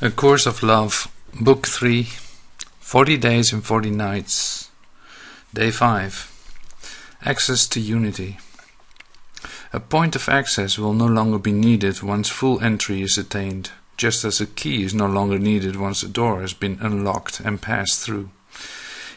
A Course of Love, Book 3, 40 Days and 40 Nights, Day 5, Access to Unity. A point of access will no longer be needed once full entry is attained, just as a key is no longer needed once a door has been unlocked and passed through.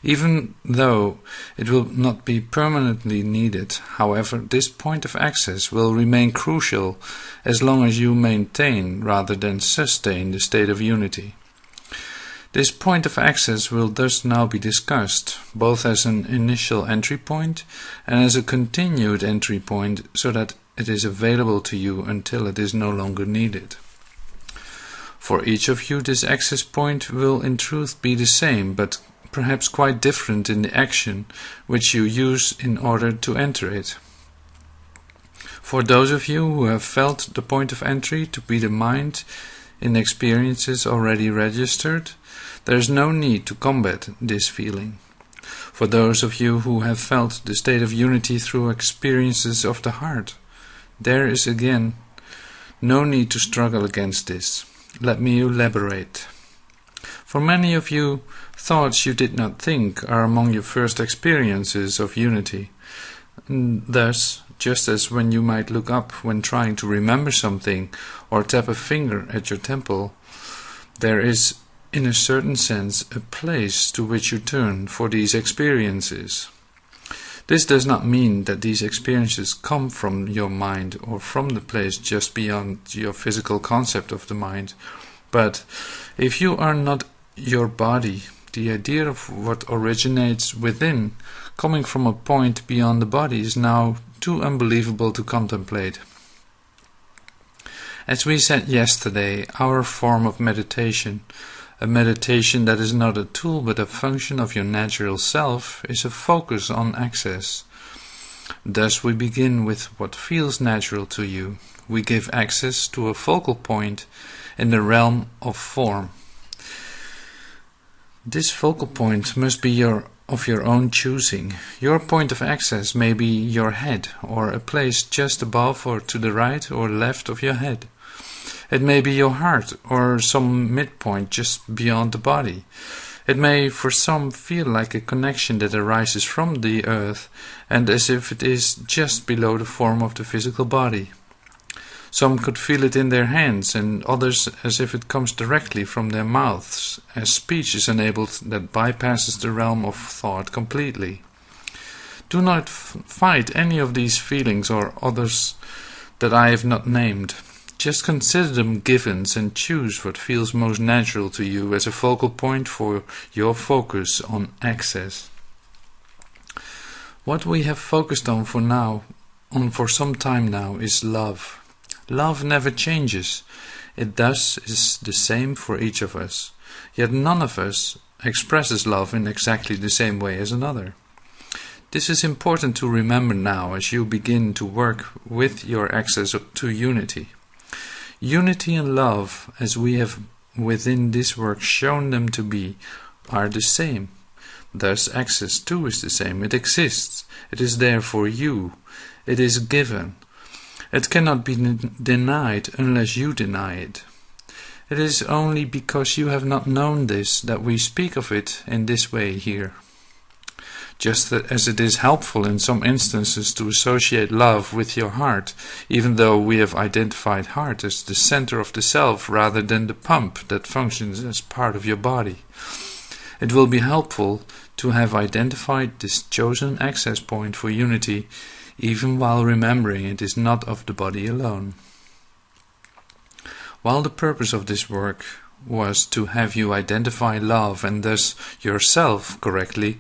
Even though it will not be permanently needed, however, this point of access will remain crucial as long as you maintain rather than sustain the state of unity. This point of access will thus now be discussed, both as an initial entry point and as a continued entry point, so that it is available to you until it is no longer needed. For each of you, this access point will in truth be the same, but perhaps quite different in the action which you use in order to enter it. For those of you who have felt the point of entry to be the mind in experiences already registered, there is no need to combat this feeling. For those of you who have felt the state of unity through experiences of the heart, there is again no need to struggle against this. Let me elaborate. For many of you, thoughts you did not think are among your first experiences of unity. And thus, just as when you might look up when trying to remember something or tap a finger at your temple, there is, in a certain sense, a place to which you turn for these experiences. This does not mean that these experiences come from your mind or from the place just beyond your physical concept of the mind, but if you are not your body, the idea of what originates within, coming from a point beyond the body, is now too unbelievable to contemplate. As we said yesterday, our form of meditation, a meditation that is not a tool but a function of your natural self, is a focus on access. Thus we begin with what feels natural to you. We give access to a focal point in the realm of form. This focal point must be of your own choosing. Your point of access may be your head, or a place just above or to the right or left of your head. It may be your heart, or some midpoint just beyond the body. It may for some feel like a connection that arises from the earth, and as if it is just below the form of the physical body. Some could feel it in their hands, and others as if it comes directly from their mouths, as speech is enabled that bypasses the realm of thought completely. Do not fight any of these feelings or others that I have not named. Just consider them givens and choose what feels most natural to you as a focal point for your focus on access. What we have focused on for some time now is love. Love never changes. It thus is the same for each of us. Yet none of us expresses love in exactly the same way as another. This is important to remember now as you begin to work with your access to unity. Unity and love, as we have within this work shown them to be, are the same. Thus access too is the same. It exists. It is there for you. It is given. It cannot be denied unless you deny it. It is only because you have not known this that we speak of it in this way here. Just as it is helpful in some instances to associate love with your heart, even though we have identified heart as the center of the self rather than the pump that functions as part of your body. It will be helpful to have identified this chosen access point for unity, even while remembering it is not of the body alone. While the purpose of this work was to have you identify love and thus yourself correctly,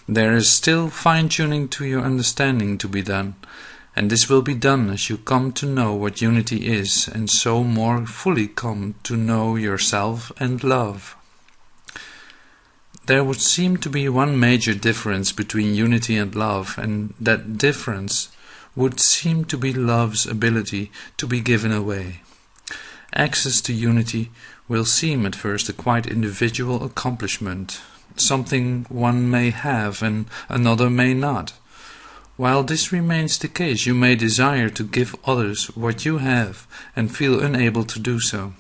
there is still fine-tuning to your understanding to be done, and this will be done as you come to know what unity is, and so more fully come to know yourself and love. There would seem to be one major difference between unity and love, and that difference would seem to be love's ability to be given away. Access to unity will seem at first a quite individual accomplishment, something one may have and another may not. While this remains the case, you may desire to give others what you have and feel unable to do so.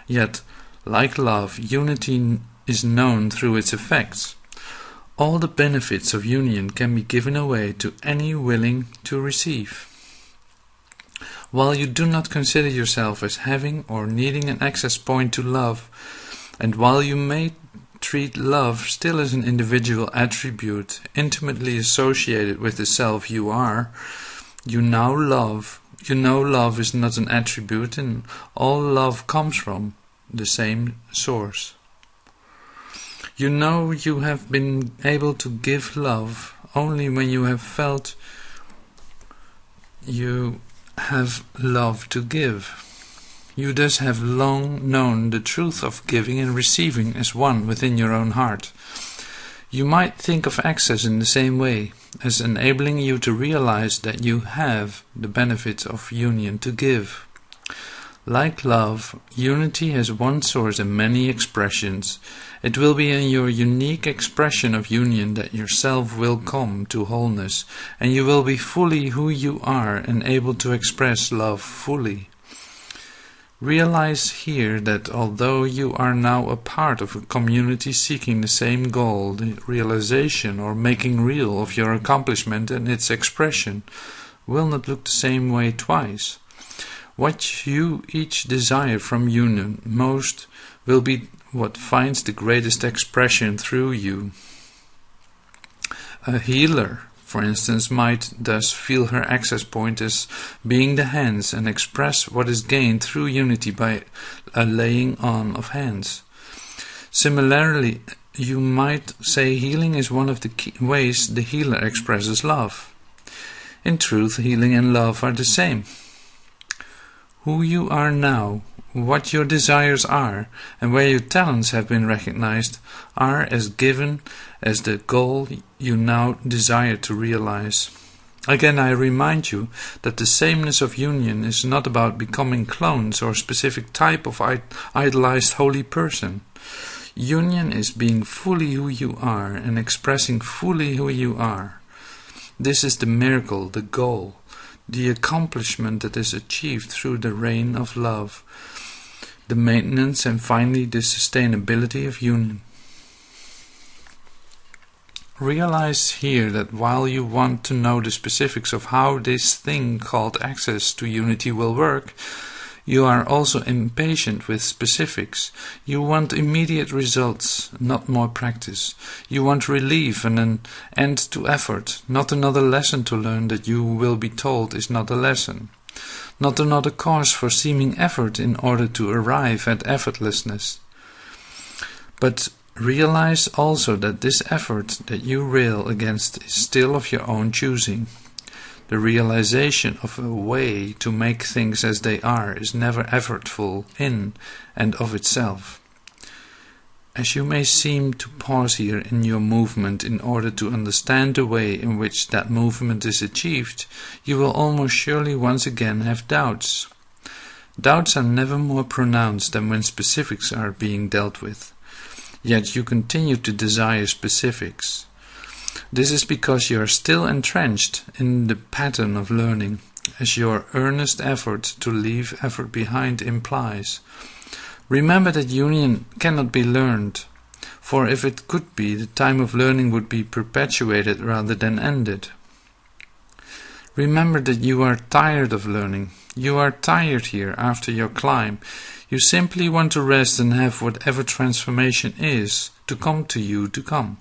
Yet Like love, unity is known through its effects. All the benefits of union can be given away to any willing to receive. While you do not consider yourself as having or needing an access point to love, and while you may treat love still as an individual attribute intimately associated with the self you are, you know love is not an attribute, and all love comes from the same source. You know you have been able to give love only when you have felt you have love to give. You thus have long known the truth of giving and receiving as one within your own heart. You might think of access in the same way, as enabling you to realize that you have the benefits of union to give. Like love, unity has one source and many expressions. It will be in your unique expression of union that yourself will come to wholeness, and you will be fully who you are and able to express love fully. Realize here that although you are now a part of a community seeking the same goal, the realization or making real of your accomplishment and its expression will not look the same way twice. What you each desire from union most will be what finds the greatest expression through you. A healer, for instance, might thus feel her access point as being the hands and express what is gained through unity by a laying on of hands. Similarly, you might say healing is one of the ways the healer expresses love. In truth, healing and love are the same. Who you are now, what your desires are, and where your talents have been recognized are as given as the goal you now desire to realize. Again, I remind you that the sameness of union is not about becoming clones or a specific type of idolized holy person. Union is being fully who you are and expressing fully who you are. This is the miracle, the goal, the accomplishment that is achieved through the reign of love, the maintenance and finally the sustainability of union. Realize here that while you want to know the specifics of how this thing called access to unity will work, you are also impatient with specifics. You want immediate results, not more practice. You want relief and an end to effort, not another lesson to learn that you will be told is not a lesson. Not another cause for seeming effort in order to arrive at effortlessness. But realize also that this effort that you rail against is still of your own choosing. The realization of a way to make things as they are is never effortful in and of itself. As you may seem to pause here in your movement in order to understand the way in which that movement is achieved, you will almost surely once again have doubts. Doubts are never more pronounced than when specifics are being dealt with. Yet you continue to desire specifics. This is because you are still entrenched in the pattern of learning, as your earnest effort to leave effort behind implies. Remember that union cannot be learned, for if it could be, the time of learning would be perpetuated rather than ended. Remember that you are tired of learning. You are tired here after your climb. You simply want to rest and have whatever transformation is to come to you to come.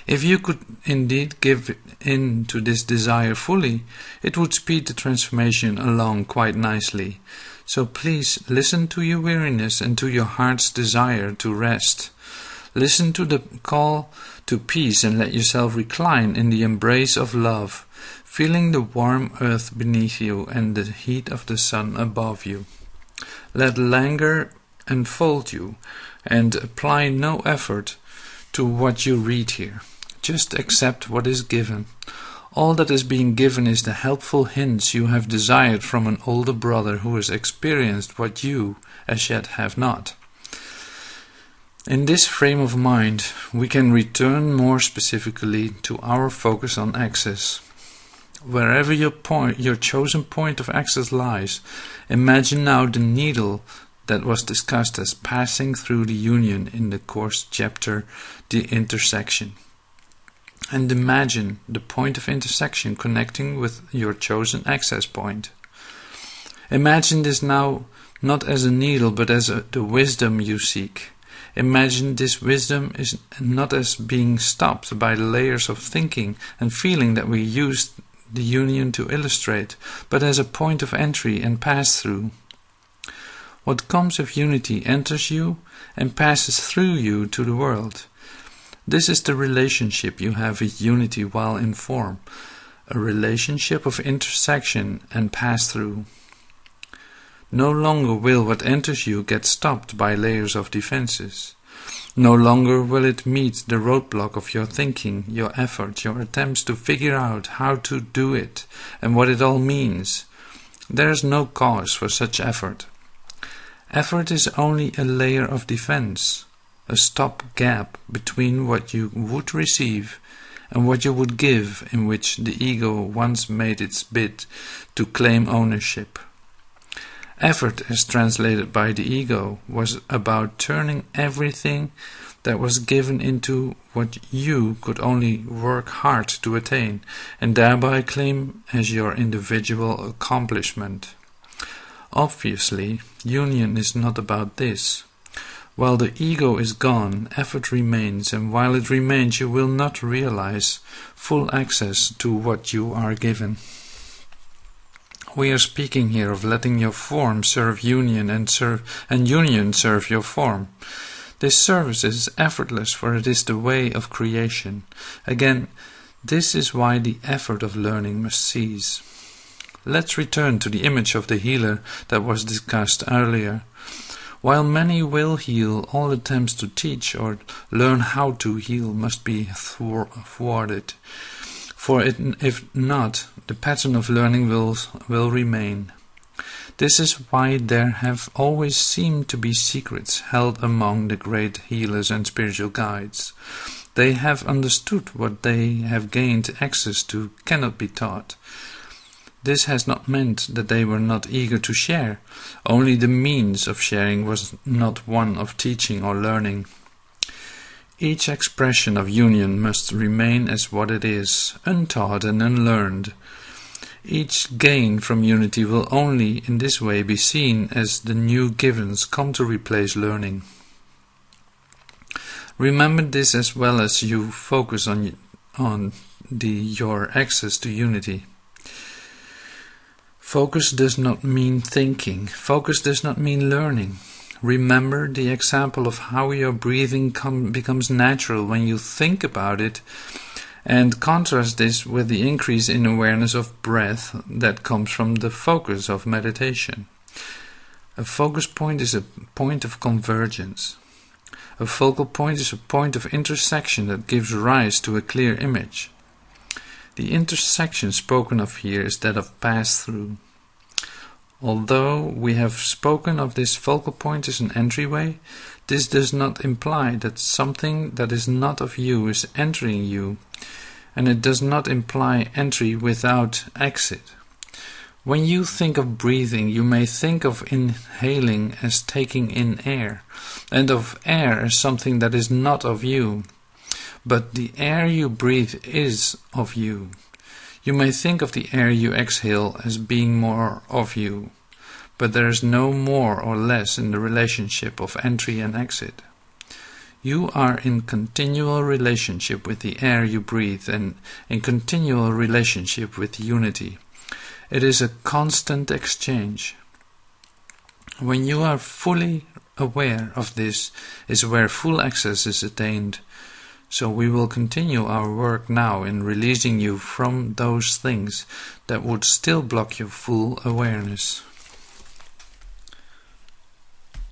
If you could indeed give in to this desire fully, it would speed the transformation along quite nicely. So please listen to your weariness and to your heart's desire to rest. Listen to the call to peace and let yourself recline in the embrace of love, feeling the warm earth beneath you and the heat of the sun above you. Let languor enfold you and apply no effort to what you read here. Just accept what is given. All that is being given is the helpful hints you have desired from an older brother who has experienced what you as yet have not. In this frame of mind, we can return more specifically to our focus on access. Wherever your chosen point of access lies, imagine now the needle that was discussed as passing through the union in the course chapter The Intersection. And imagine the point of intersection connecting with your chosen access point. Imagine this now not as a needle but as the wisdom you seek. Imagine this wisdom is not as being stopped by the layers of thinking and feeling that we used the union to illustrate, but as a point of entry and pass-through. What comes of unity enters you and passes through you to the world. This is the relationship you have with unity while in form, a relationship of intersection and pass-through. No longer will what enters you get stopped by layers of defenses. No longer will it meet the roadblock of your thinking, your effort, your attempts to figure out how to do it and what it all means. There is no cause for such effort. Effort is only a layer of defense, a stop-gap between what you would receive and what you would give, in which the ego once made its bid to claim ownership. Effort, as translated by the ego, was about turning everything that was given into what you could only work hard to attain, and thereby claim as your individual accomplishment. Obviously, union is not about this. While the ego is gone, effort remains, and while it remains, you will not realize full access to what you are given. We are speaking here of letting your form serve union and union serve your form. This service is effortless, for it is the way of creation. Again, this is why the effort of learning must cease. Let's return to the image of the healer that was discussed earlier. While many will heal, all attempts to teach or learn how to heal must be thwarted. For if not, the pattern of learning will remain. This is why there have always seemed to be secrets held among the great healers and spiritual guides. They have understood what they have gained access to cannot be taught. This has not meant that they were not eager to share, only the means of sharing was not one of teaching or learning. Each expression of union must remain as what it is, untaught and unlearned. Each gain from unity will only in this way be seen as the new givens come to replace learning. Remember this as well as you focus on your access to unity. Focus does not mean thinking. Focus does not mean learning. Remember the example of how your breathing becomes natural when you think about it, and contrast this with the increase in awareness of breath that comes from the focus of meditation. A focus point is a point of convergence. A focal point is a point of intersection that gives rise to a clear image. The intersection spoken of here is that of pass-through. Although we have spoken of this focal point as an entryway, this does not imply that something that is not of you is entering you, and it does not imply entry without exit. When you think of breathing, you may think of inhaling as taking in air, and of air as something that is not of you. But the air you breathe is of you. You may think of the air you exhale as being more of you, but there is no more or less in the relationship of entry and exit. You are in continual relationship with the air you breathe and in continual relationship with unity. It is a constant exchange. When you are fully aware of this is where full access is attained. So we will continue our work now in releasing you from those things that would still block your full awareness.